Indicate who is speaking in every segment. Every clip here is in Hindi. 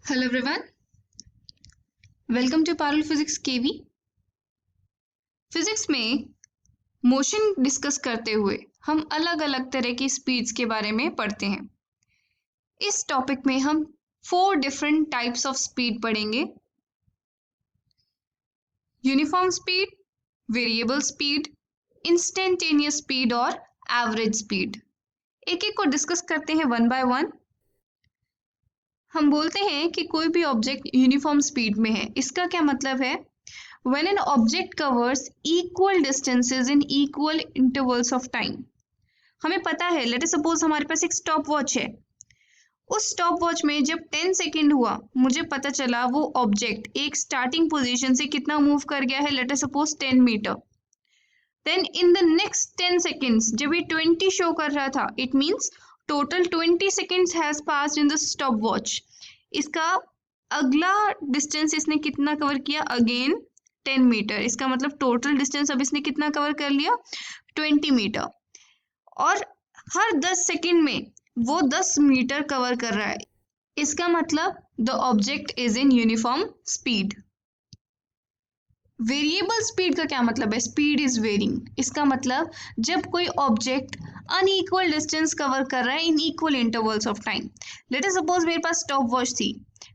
Speaker 1: Hello everyone, welcome to Parallel Physics KV। Physics में मोशन डिस्कस करते हुए हम अलग अलग तरह की स्पीड्स के बारे में पढ़ते हैं। इस टॉपिक में हम 4 डिफरेंट टाइप्स ऑफ स्पीड पढ़ेंगे। Uniform speed, variable speed, instantaneous speed और एवरेज स्पीड। एक एक को डिस्कस करते हैं वन बाय वन। हम बोलते हैं कि कोई भी ऑब्जेक्ट यूनिफॉर्म स्पीड में है। इसका क्या मतलब है? When an object covers equal distances in equal intervals of time। हमें पता है, लेट अस सपोज हमारे पास एक स्टॉप वॉच है। उस स्टॉप वॉच में जब 10 सेकेंड हुआ, मुझे पता चला वो ऑब्जेक्ट एक स्टार्टिंग पोजीशन से कितना मूव कर गया है, let us suppose 10 metre. Then in the next 10 seconds जब ये 20 शो कर रहा था, it means total 20 seconds has passed in the stop watch. इसका अगला डिस्टेंस इसने कितना कवर किया? Again 10 metre. इसका मतलब टोटल डिस्टेंस अब इसने कितना कवर कर लिया? 20 मीटर। और हर 10 सेकेंड में वो 10 मीटर कवर कर रहा है। इसका मतलब the object is in uniform speed. Variable speed का क्या मतलब है? Speed is varying. इसका मतलब जब कोई ऑब्जेक्ट अनइक्वल डिस्टेंस कवर कर रहा है in equal intervals of time. Let us suppose मेरे पास स्टॉप वॉच थी।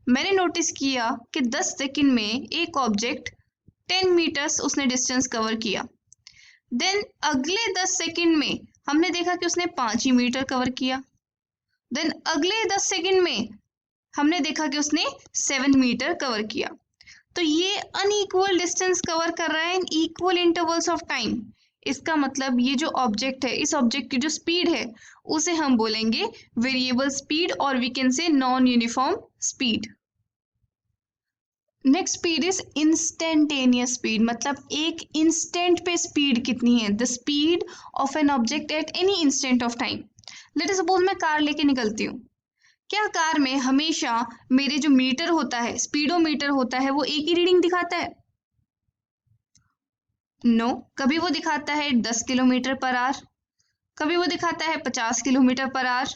Speaker 1: मैंने नोटिस किया कि 10 सेकेंड में एक ऑब्जेक्ट 10 मीटर्स उसने डिस्टेंस कवर किया। देन अगले 10 सेकेंड में हमने देखा कि उसने 5 ही मीटर कवर किया। देन अगले 10 सेकेंड में हमने देखा कि उसने 7 मीटर कवर किया। तो ये अनइक्वल डिस्टेंस कवर कर रहा है in equal intervals of time. इसका मतलब ये जो ऑब्जेक्ट है, इस ऑब्जेक्ट की जो स्पीड है उसे हम बोलेंगे वेरिएबल स्पीड, और we can say non uniform speed. Next speed is instantaneous speed. मतलब एक इंस्टेंट पे स्पीड कितनी है, the speed of an object at any instant of time. Let us suppose मैं कार लेके निकलती हूँ। क्या कार में हमेशा मेरे जो मीटर होता है, स्पीडोमीटर होता है, वो एक ही रीडिंग दिखाता है? नो, कभी वो दिखाता है 10 किलोमीटर पर आवर, कभी वो दिखाता है 50 किलोमीटर पर आवर,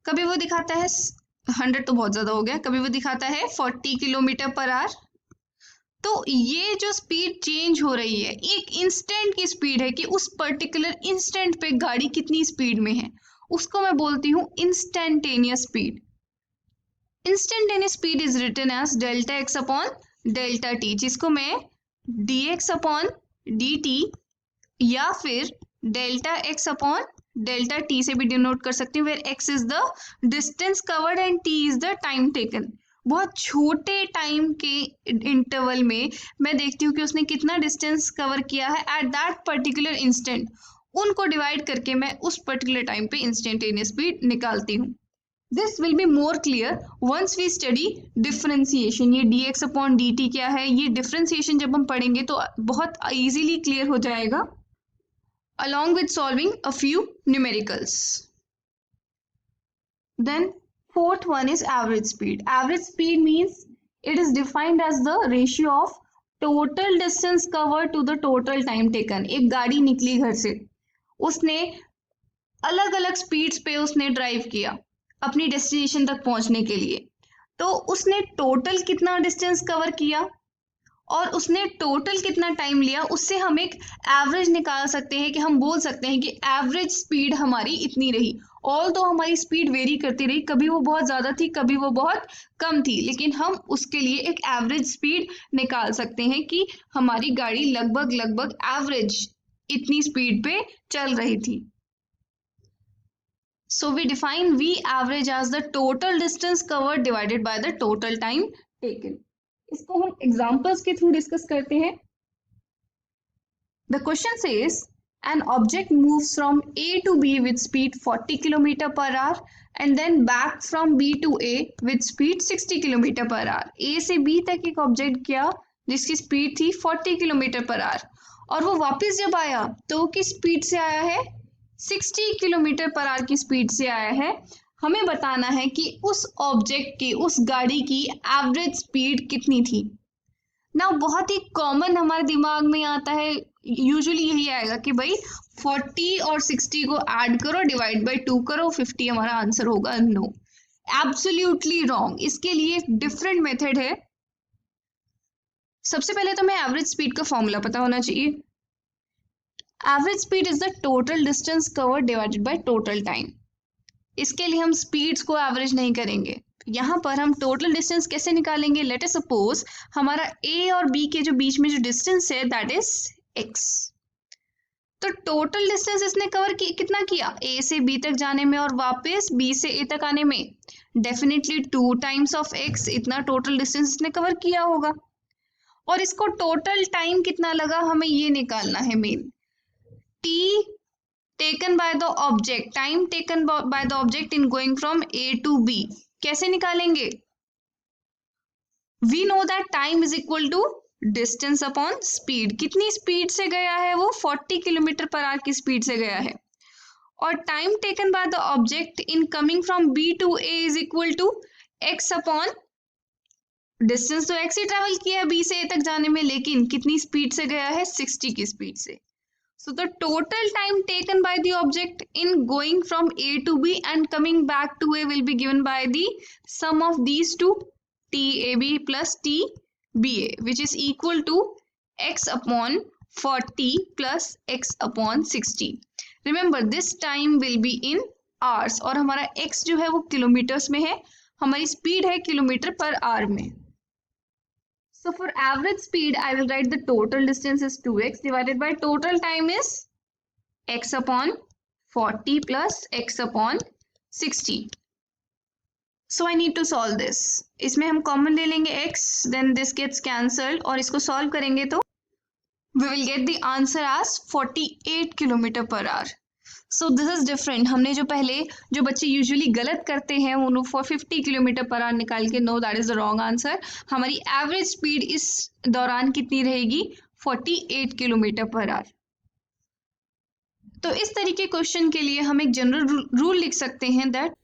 Speaker 1: कभी वो दिखाता है 100 तो बहुत ज्यादा हो गया, कभी वो दिखाता है 40 किलोमीटर पर आवर। तो ये जो स्पीड चेंज हो रही है, एक इंस्टेंट की स्पीड है कि उस पर्टिकुलर इंस्टेंट पे गाड़ी कितनी स्पीड में है, उसको मैं बोलती हूँ instantaneous speed. Instantaneous speed is written as delta x upon delta t, जिसको मैं d x upon d t या फिर delta x upon delta t से भी डिनोट कर सकती हूँ, where x is the distance covered and t is the time taken. बहुत छोटे टाइम के इंटरवल में मैं देखती हूँ कि उसने कितना डिस्टेंस कवर किया है एट दैट पर्टिकुलर इंस्टेंट। उनको डिवाइड करके मैं उस पर्टिकुलर टाइम पे इंस्टेंटेनियस स्पीड निकालती हूँ। This will be more clear once we study differentiation. ये dx अपॉन dt क्या है, ये डिफरेंशिएशन जब हम पढ़ेंगे तो बहुत इजीली क्लियर हो जाएगा, along with solving a few numericals. Then fourth one is average speed. Average speed means it is defined as the ratio of total distance covered to the total time taken. एक गाड़ी निकली घर से, उसने अलग अलग स्पीड्स पे उसने ड्राइव किया अपनी डेस्टिनेशन तक पहुंचने के लिए। तो उसने टोटल कितना डिस्टेंस कवर किया और उसने टोटल कितना टाइम लिया, उससे हम एक एवरेज निकाल सकते हैं कि हम बोल सकते हैं कि एवरेज स्पीड हमारी इतनी रही। ऑल तो हमारी स्पीड वेरी करती रही, कभी वो बहुत ज़्यादा थी, कभी वो बहुत कम थी, लेकिन हम उसके लिए एक एवरेज स्पीड निकाल सकते हैं कि हमारी गाड़ी लगभग लगभग एवरेज इतनी स्पीड पे चल रही थी। So we define V average as the total distance covered divided by the total time taken. इसको हम एग्जांपल्स के थ्रू डिस्कस करते हैं। The question says an object moves from A to B with speed 40 km per hour and then back from B to A with speed 60 km per hour. A से B तक एक ऑब्जेक्ट गया जिसकी स्पीड थी 40 km per hour, और वो वापस जब आया तो वो किस स्पीड से आया है? 60 किलोमीटर पर आवर की स्पीड से आया है। हमें बताना है कि उस ऑब्जेक्ट की, उस गाड़ी की एवरेज स्पीड कितनी थी ना। बहुत ही कॉमन हमारे दिमाग में आता है, यूजुअली यही आएगा कि भाई 40 और 60 को ऐड करो, डिवाइड बाय 2 करो, 50 हमारा आंसर होगा। No, absolutely wrong. इसके लिए डिफरेंट मेथड है। सबसे पहले तो हमें एवरेज स्पीड का फॉर्मूला पता होना चाहिए। Average speed is the total distance covered divided by total time. इसके लिए हम स्पीड्स को एवरेज नहीं करेंगे। यहाँ पर हम टोटल डिस्टेंस कैसे निकालेंगे? लेट अस सपोज हमारा ए और बी के जो बीच में जो डिस्टेंस है दैट इज एक्स। तो टोटल डिस्टेंस इसने कवर कितना किया? ए से बी तक जाने में और वापस बी से ए तक आने में डेफिनेटली 2 टाइम्स ऑफ एक्स, इतना टोटल डिस्टेंस इसने कवर किया होगा। और इसको टोटल टाइम कितना लगा हमें ये निकालना है मेन। T taken by the object, time taken by the object in going from A to B, कैसे निकालेंगे? We know that time is equal to distance upon speed. कितनी स्पीड से गया है वो? 40 किलोमीटर पर आवर की स्पीड से गया है। और time taken by the object in coming from B to A is equal to x upon distance. तो एक्स ही ट्रेवल किया है बी से ए तक जाने में, लेकिन कितनी स्पीड से गया है? 60 की स्पीड से। So the total time taken by the object in going from A to B and coming back to A will be given by the sum of these two, TAB plus TBA, which is equal to x upon 40 plus x upon 60. Remember this time will be in hours और हमारा x जो है वो किलोमीटर्स में है, हमारी स्पीड है किलोमीटर पर आवर में। So for average speed, I will write the total distance is 2x divided by total time is x upon 40 plus x upon 60. So I need to solve this. इसमें हम common ले लेंगे x, then this gets cancelled और इसको solve करेंगे तो we will get the answer as 48 kilometre per hour. So this is different. हमने जो पहले जो बच्चे यूजुअली गलत करते हैं वो फॉर 50 किलोमीटर पर आवर निकाल के, know that is the wrong answer. हमारी एवरेज स्पीड इस दौरान कितनी रहेगी? 48 किलोमीटर पर आवर। तो इस तरीके क्वेश्चन के लिए हम एक जनरल रूल लिख सकते हैं that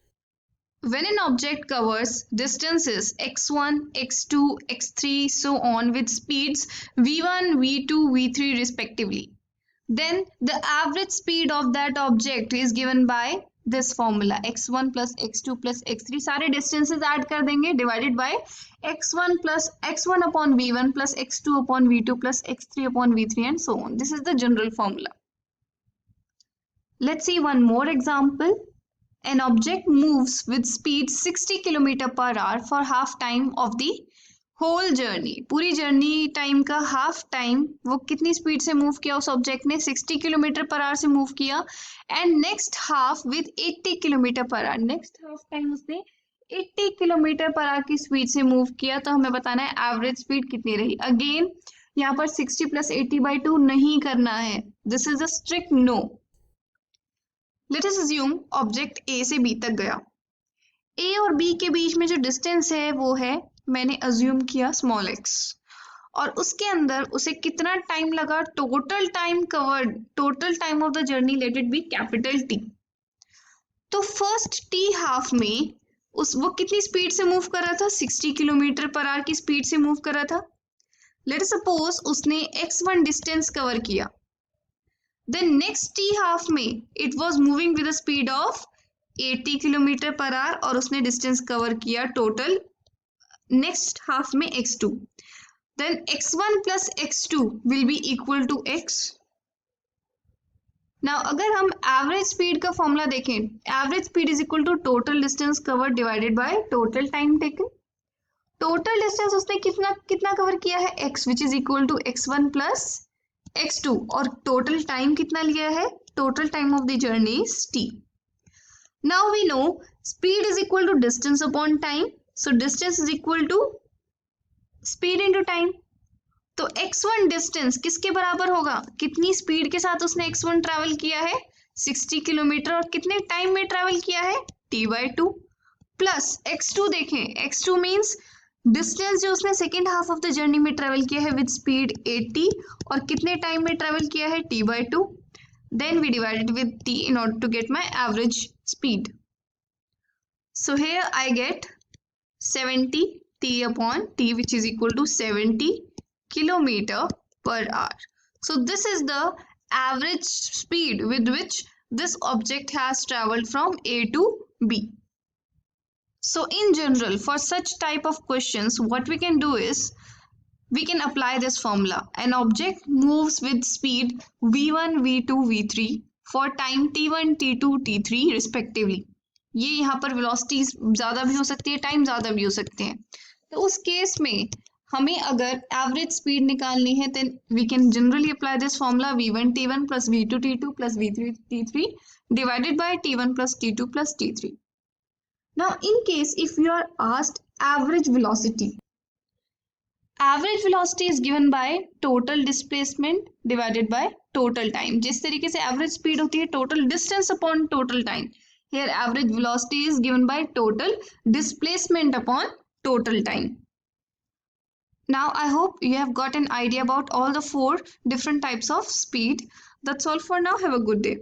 Speaker 1: when an object covers distances x1, x2, x3 so on with speeds v1, v2, v3 respectively, then the average speed of that object is given by this formula x1 plus x2 plus x3, सारे distances add कर देंगे divided by x1 plus x1 upon v1 plus x2 upon v2 plus x3 upon v3 and so on. This is the general formula. Let's see one more example. An object moves with speed 60 km per hour for half time of the whole journey. पूरी जर्नी टाइम का हाफ टाइम वो कितनी स्पीड से मूव किया उस ऑब्जेक्ट ने? 60 किलोमीटर पर आवर से मूव किया। And next half with 80 kilometre per hour, next half time उसने 80 किलोमीटर पर आवर की स्पीड से मूव किया। तो हमें बताना है एवरेज स्पीड कितनी रही। अगेन यहाँ पर 60 प्लस 80/2 नहीं करना है, this is a strict no. Let us assume object A से बी तक गया। ए और बी के बीच में जो डिस्टेंस है वो है, मैंने अज्यूम किया स्मॉल एक्स, और उसके अंदर उसे कितना टाइम लगा? Total time covered, total time of the journey let it be capital T. तो फर्स्ट टी हाफ में वो कितनी स्पीड से मूव कर रहा था? 60 किलोमीटर पर आवर की स्पीड से मूव कर रहा था। लेट सपोज उसने x1 डिस्टेंस कवर किया, देन नेक्स्ट टी हाफ में it was moving with the speed of 80 kilometre per hour और उसने डिस्टेंस कवर किया टोटल नेक्स्ट हाफ में x2, then x1 plus x2 will be equal to x. Now अगर हम एवरेज स्पीड का फॉर्मूला देखें, average speed is equal to total distance cover divided by total time taken. Total distance उसने कितना कवर किया है? x, which is equal to x1 plus x2, और टोटल टाइम कितना लिया है? Total time of the journey is t. Now we know speed is equal to distance upon time. So distance is equal to speed into time. तो x1 डिस्टेंस किसके बराबर होगा? कितनी स्पीड के साथ उसने x1 ट्रैवल किया है? 60 किलोमीटर, और कितने टाइम में ट्रैवल किया है? t/2 प्लस x2 देखें, x2 मीन्स डिस्टेंस जो उसने second half of the journey में ट्रैवल किया है विद स्पीड 80, और कितने टाइम में ट्रैवल किया है? t/2. Then we divide it with t in order to get my average speed. So here I get 70 t upon t, which is equal to 70 kilometer per hour. So this is the average speed with which this object has traveled from A to B. So in general, for such type of questions, what we can do is we can apply this formula. An object moves with speed v1, v2, v3 for time t1, t2, t3 respectively. ये यहाँ पर velocities ज़्यादा भी हो सकती है, टाइम ज़्यादा भी हो सकते हैं. तो उस केस में हमें अगर एवरेज स्पीड निकालनी है, then we can generally apply this formula v1 t1 plus v2 t2 plus v3 t3 divided by t1 plus t2 plus t3. Now in case if you are asked average velocity is given by total displacement divided by total time. जिस तरीके से average speed होती है total distance upon total time, here average velocity is given by total displacement upon total time. Now I hope you have got an idea about all the 4 different types of speed. That's all for now. Have a good day.